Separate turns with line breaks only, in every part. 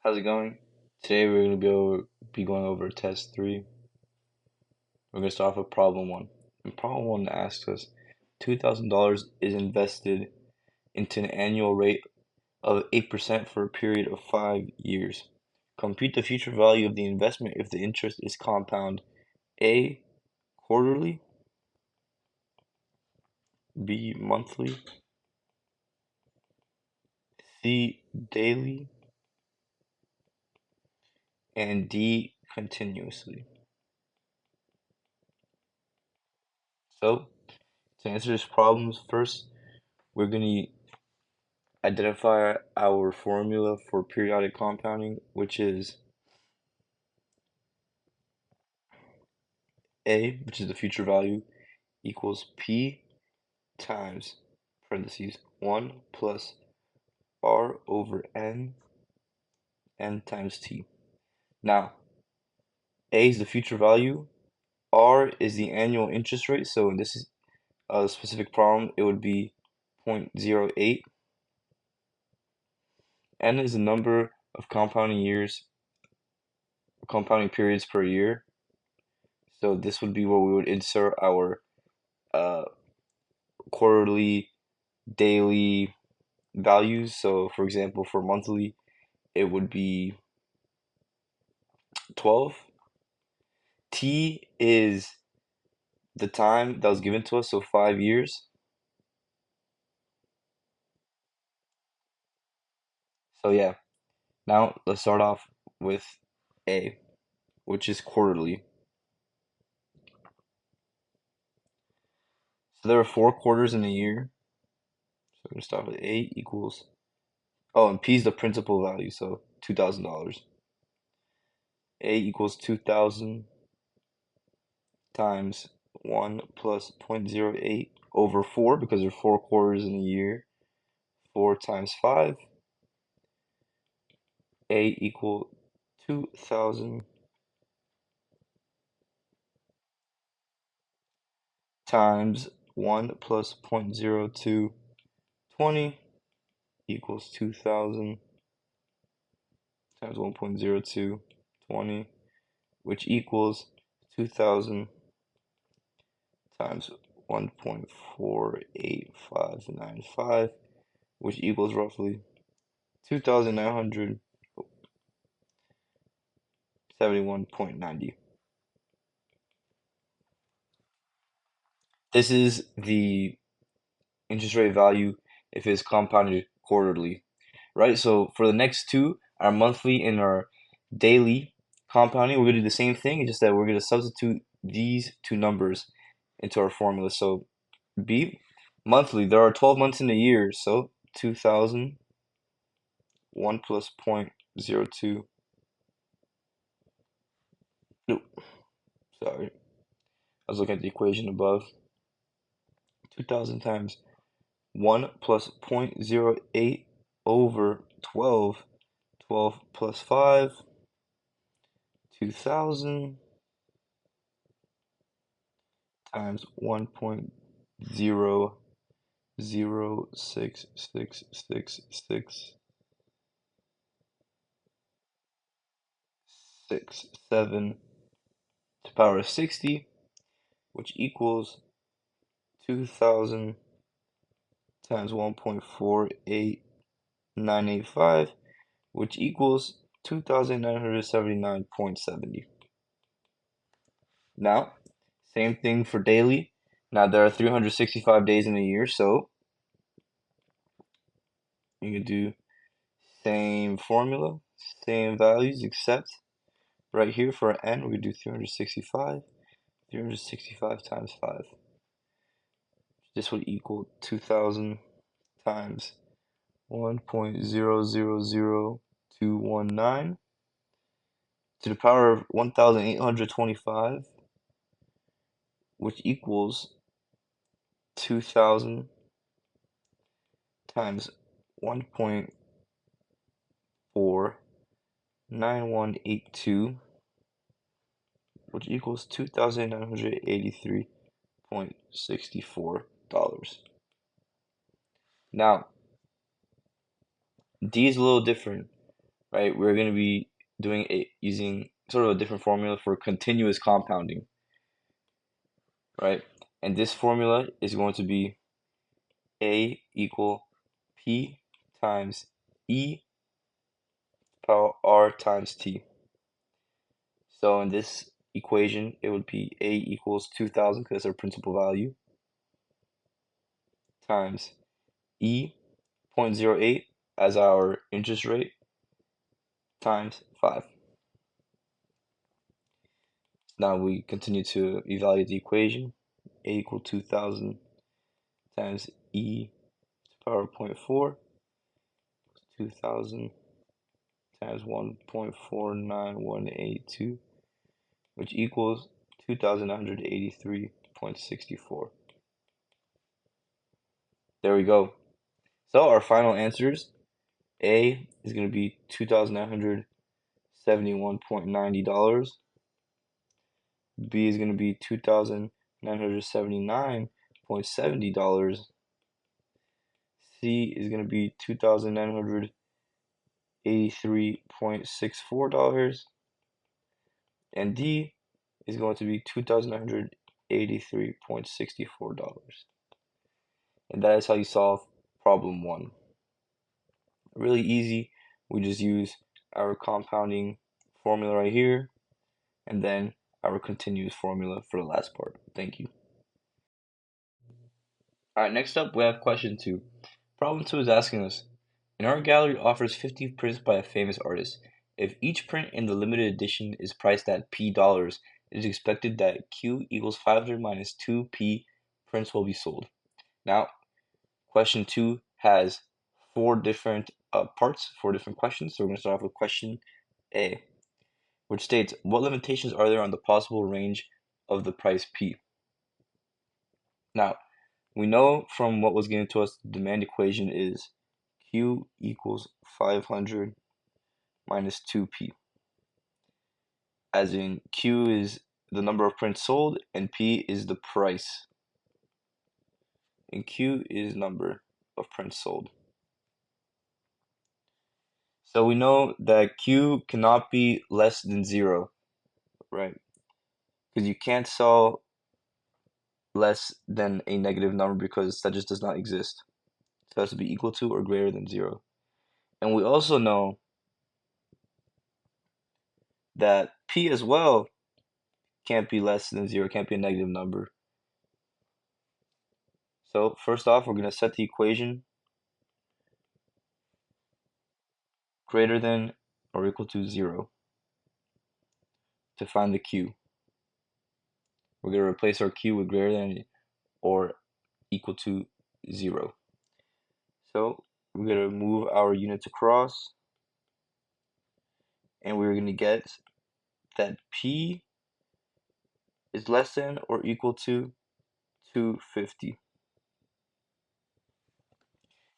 How's it going? Today we're going to be going over test three. We're going to start off with problem one. And problem one asks us $2,000 is invested into an annual rate of 8% for a period of 5 years. Compute the future value of the investment if the interest is compound A, quarterly, B, monthly, C, daily, and D, continuously. So, to answer this problem first, we're going to identify our formula for periodic compounding, which is A, which is the future value, equals P times, parentheses, 1 plus R over N times T. Now, A is the future value, R is the annual interest rate, so in this specific problem, it would be 0.08. N is the number of compounding periods per year. So this would be where we would insert our uh, quarterly, daily values. So for example, for monthly, it would be 12. T is the time that was given to us, so 5 years. So yeah, now let's start off with A, which is quarterly. So there are 4 quarters in a year. So we're gonna start with A equals, oh, and P is the principal value, so $2,000. A equals 2,000 times 1 plus 0.08 over 4, because there are 4 quarters in a year. 4 times 5. A equal 2,000 times 1 plus 0.0220 equals 2,000 times 1.0220, which equals 2,000 times 1.48595, which equals roughly 2,971.90. This is the interest rate value if it's compounded quarterly, right? So for the next two, our monthly and our daily compounding, we're gonna do the same thing, just that we're gonna substitute these two numbers into our formula. So B, monthly, there are 12 months in a year, so 2,000, 1 plus 0.02, no, sorry, I was looking at the equation above. 2,000 times 1 plus 0.08 over 12, 12 plus 5, 2,000 times 1.006666667 to the power of 60, which equals 2,000 times 1.48985, which equals 2,979.70. Now, same thing for daily. Now there are 365 days in a year, so you can do same formula, same values, except right here for n, we do 365. 365 times 5. This would equal 2,000 times 1.000219 to the power of 1,825, which equals 2,000 times 1.49182, which equals $2,983.64. Now, D is a little different. right? We're going to be using sort of a different formula for continuous compounding, right? And this formula is going to be A equal P times E power R times T. So in this equation, it would be A equals 2,000 because that's our principal value times E 0.08 as our interest rate times 5. Now we continue to evaluate the equation. A equal 2,000 times E to the power of 0.4, 2,000 times 1.49182, which equals 2,983.64. There we go. So our final answers, A is going to be $2,971.90. B is going to be $2,979.70. C is going to be $2,983.64. And D is going to be $2,983.64. And that is how you solve problem 1. Really easy. We just use our compounding formula right here, and then our continuous formula for the last part. Thank you. All right, next up we have question 2. Problem 2 is asking us, an art gallery offers 50 prints by a famous artist. If each print in the limited edition is priced at P dollars, it is expected that Q equals 500 minus 2P prints will be sold. Now, question 2 has 4 different parts, 4 different questions. So we're going to start off with question A, which states, what limitations are there on the possible range of the price P? Now, we know from what was given to us, the demand equation is Q equals 500 minus 2P, as in Q is the number of prints sold and P is the price, and Q is number of prints sold. So we know that Q cannot be less than 0, right? Because you can't sell less than a negative number because that just does not exist. So it has to be equal to or greater than 0. And we also know that P as well can't be less than 0, can't be a negative number. So first off, we're going to set the equation greater than or equal to 0 to find the Q. We're going to replace our Q with greater than or equal to 0. So we're going to move our units across, and we're going to get that P is less than or equal to 250.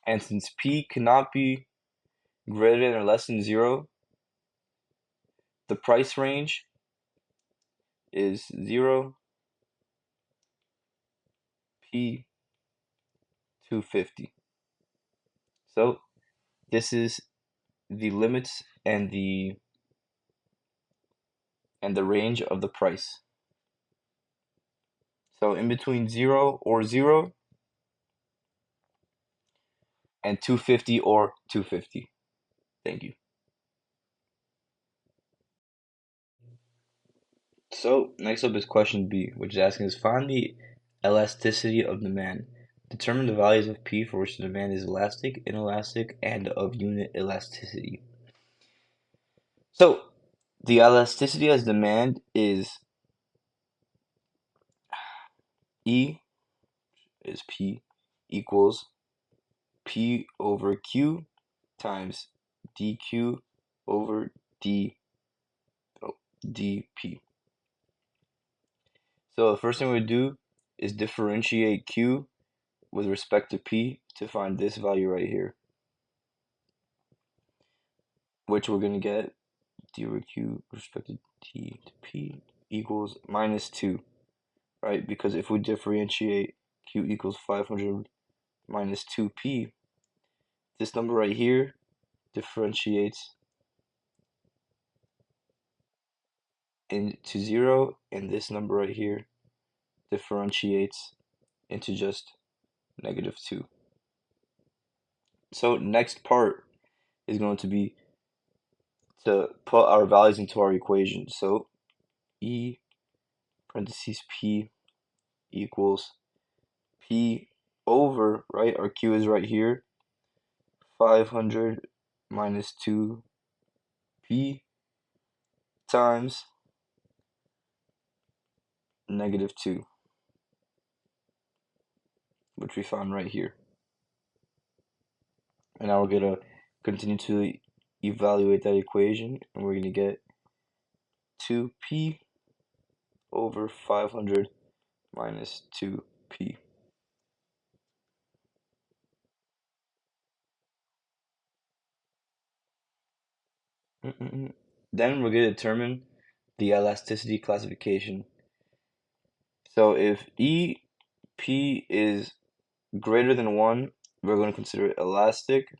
And since P cannot be greater than or less than 0, the price range is 0, P, 250. So this is the limits and the range of the price. So in between 0 or 0 and 250 or 250. Thank you. So next up is question B, which is asking us, find the elasticity of demand. Determine the values of P for which the demand is elastic, inelastic, and of unit elasticity. So the elasticity as demand is E is P equals P over Q times dq over dp. So the first thing we do is differentiate Q with respect to P to find this value right here, which we're going to get d over Q with respect to t to P equals minus 2, right? Because if we differentiate Q equals 500 minus 2P, this number right here differentiates into 0, and this number right here differentiates into just -2. So next part is going to be to put our values into our equation. So E parentheses P equals P over, right, our Q is right here, 500 minus 2P times -2, which we found right here. And now we're going to continue to evaluate that equation, and we're going to get 2P over 500 minus 2P. Then we're going to determine the elasticity classification. So if EP is greater than 1, we're going to consider it elastic.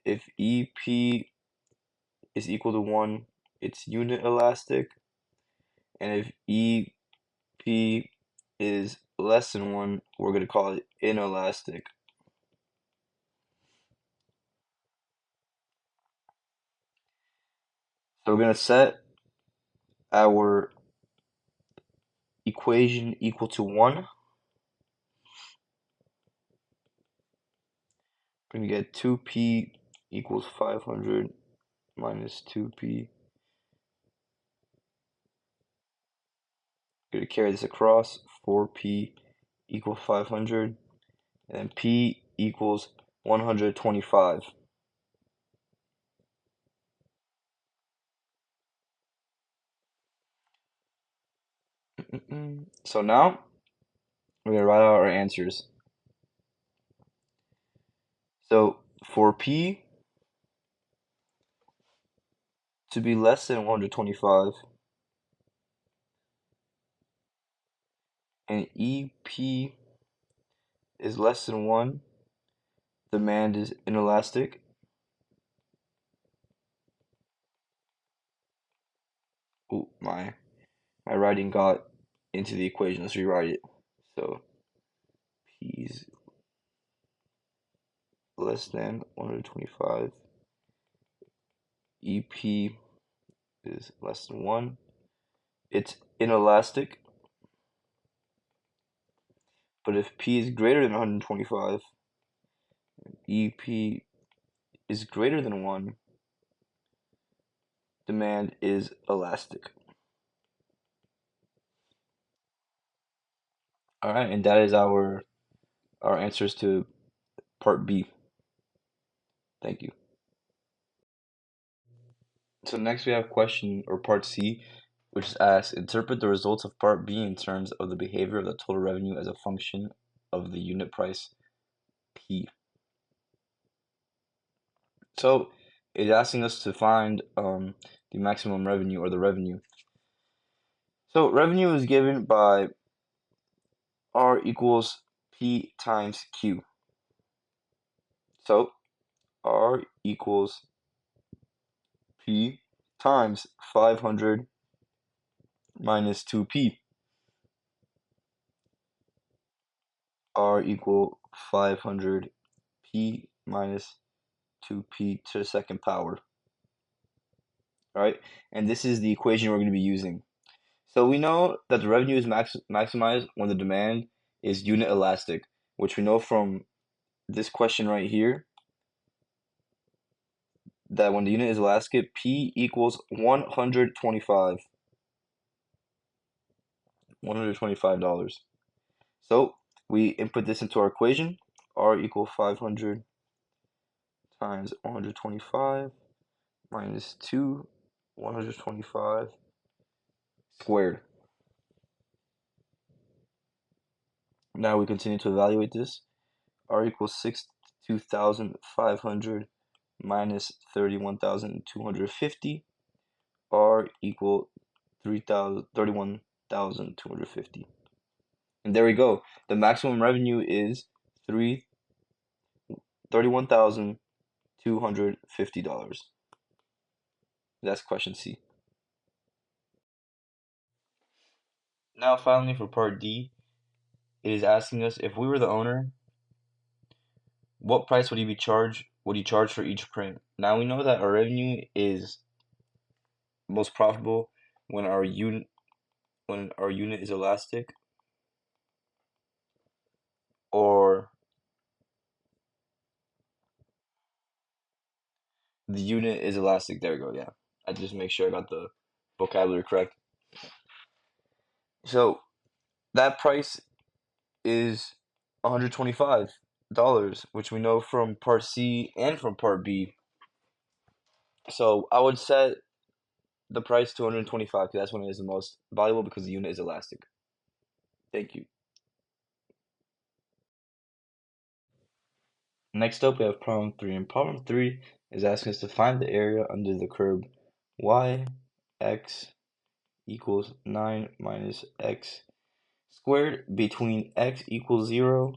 If EP is equal to 1, it's unit elastic. And if EP is less than 1, we're going to call it inelastic. So we're going to set our equation equal to 1. We're going to get 2P equals 500 minus 2P. Going to carry this across, 4P equals 500, and then P equals 125. So now we're going to write out our answers. So for P to be less than 125 and EP is less than 1, demand is inelastic. Ooh, my writing got into the equation. Let's rewrite it. So P is less than 125. EP is less than 1. It's inelastic. But if P is greater than 125, EP is greater than 1, demand is elastic. Alright, and that is our answers to part B. Thank you. So next we have question or part C, which is asked, interpret the results of part B in terms of the behavior of the total revenue as a function of the unit price P. So it's asking us to find the maximum revenue or the revenue. So revenue is given by R equals P times Q. So R equals P times 500 minus 2P. R equal 500 P minus 2P to the second power. All right, and this is the equation we're going to be using. So we know that the revenue is maximized when the demand is unit elastic, which we know from this question right here, that when the unit is elastic, P equals 125. $125. So we input this into our equation. R equal 500 times 125 minus 2, 125 squared. Now we continue to evaluate this. R equals 62,500 minus 31,250. R equal 31,250. And there we go. The maximum revenue is $31,250. That's question C. Now finally for part D, it is asking us if we were the owner, what price would you charge for each print? Now we know that our revenue is most profitable when our unit is elastic, or the unit is elastic. There we go. Yeah. I just make sure I got the vocabulary correct. So that price is $125, which we know from part C and from part B. So I would set the price to 125 because that's when it is the most valuable because the unit is elastic. Thank you. Next up, we have problem 3. And problem 3 is asking us to find the area under the curve y x equals 9 minus x squared between x equals 0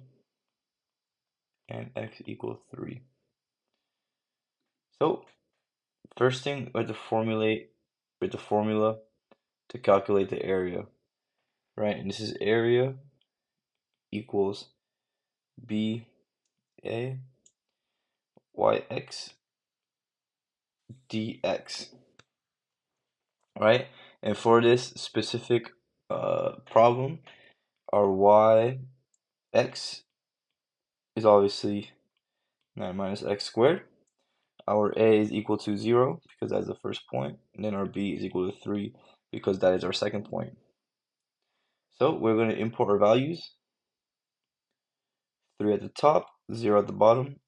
and x equals 3. So, first thing, we have to formulate with the formula to calculate the area, right? And this is area equals b a yx dx, right? And for this specific problem, our yx is obviously 9 minus x squared. Our a is equal to 0 because that's the first point, and then our b is equal to 3 because that is our second point. So we're going to import our values. 3 at the top, 0 at the bottom,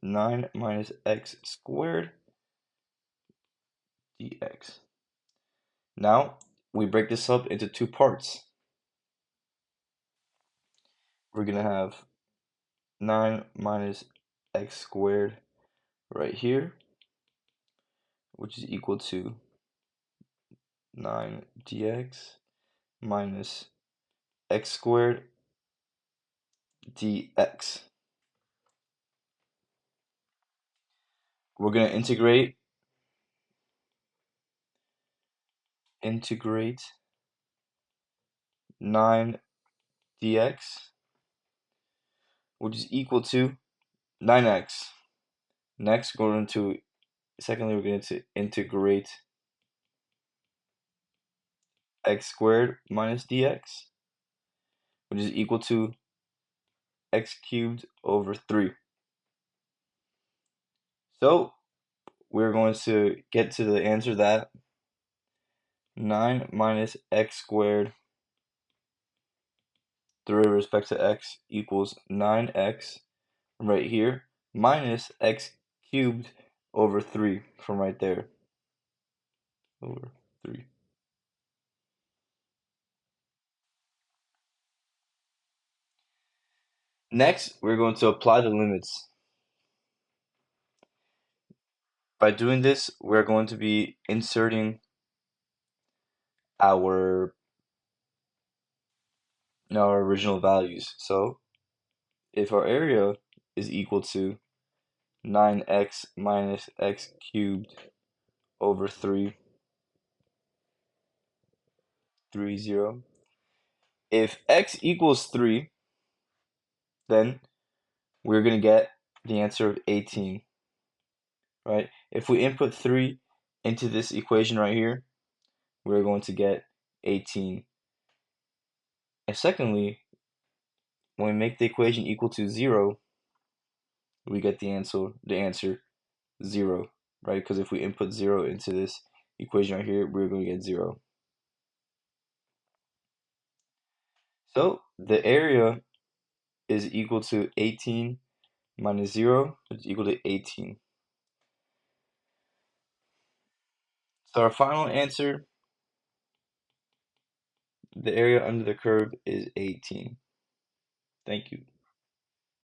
9 minus x squared dx. Now, we break this up into two parts. We're going to have 9 minus x squared right here, which is equal to 9 dx minus x squared dx. We're going to integrate 9 dx, which is equal to 9x. Next, secondly, we're going to integrate x squared minus dx, which is equal to x cubed over 3. So we're going to get to the answer that 9 minus x squared derivative with respect to x equals 9x right here minus x cubed over 3 from right there over 3. Next, we're going to apply the limits. By doing this, we're going to be inserting our original values. So if our area is equal to 9x minus x cubed over 3, 0. If x equals 3, then we're going to get the answer of 18, right? If we input 3 into this equation right here, we're going to get 18. And secondly, when we make the equation equal to 0, we get the answer 0, right? Because if we input 0 into this equation right here, we're going to get 0. So the area is equal to 18 minus 0, which is equal to 18. So our final answer, the area under the curve is 18. Thank you.